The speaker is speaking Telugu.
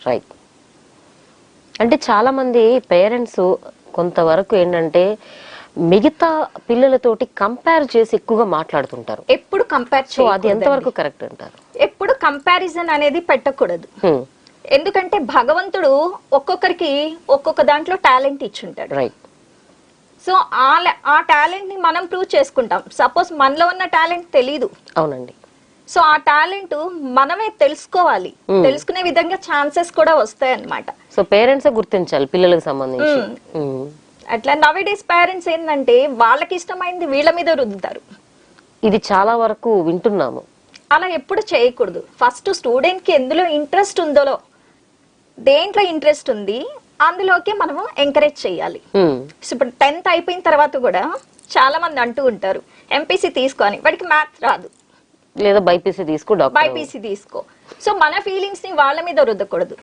రైట్. అంటే చాలా మంది పేరెంట్స్ కొంతవరకు ఏంటంటే మిగతా పిల్లలతోటి కంపేర్ చేసి ఎక్కువగా మాట్లాడుతుంటారు. ఎప్పుడు కంపేర్ సో అది ఎంతవరకు కరెక్ట్ అంటారు? ఎప్పుడు కంపారిజన్ అనేది పెట్టకూడదు. ఎందుకంటే భగవంతుడు ఒక్కొక్కరికి ఒక్కొక్క దాంట్లో టాలెంట్ ఇచ్చుంటాడు. రైట్. సో ఆ టాలెంట్ ని మనం ప్రూవ్ చేసుకుంటాం. సపోజ్ మనలో ఉన్న టాలెంట్ తెలీదు. అవునండి. సో ఆ టాలెంట్ మనమే తెలుసుకోవాలి. తెలుసుకునే విధంగా ఛాన్సెస్ కూడా వస్తాయి అన్నమాట. సో పేరెంట్స్ గుర్తించాలి పిల్లలకు సంబంధించి. అట్లా నవేడేస్ పేరెంట్స్ ఏంటంటే వాళ్ళకి ఇష్టమైంది వీళ్ళ మీద రుద్దుతారు. ఇది చాలా వరకు వింటున్నాము. అలా ఎప్పుడు చేయకూడదు. ఫస్ట్ స్టూడెంట్ కి ఎందులో ఇంట్రెస్ట్ ఉందో, దేంట్లో ఇంట్రెస్ట్ ఉంది అందులోకి మనము ఎంకరేజ్ చేయాలి. ఇప్పుడు 10th అయిపోయిన తర్వాత కూడా చాలా మంది అంటూ ఉంటారు ఎంపీసీ తీసుకొని, వాడికి మ్యాథ్స్ రాదు లేదా బైపీసీ తీసుకో. సో మన ఫీలింగ్స్ ని వాళ్ళ మీద రుద్దకూడదు.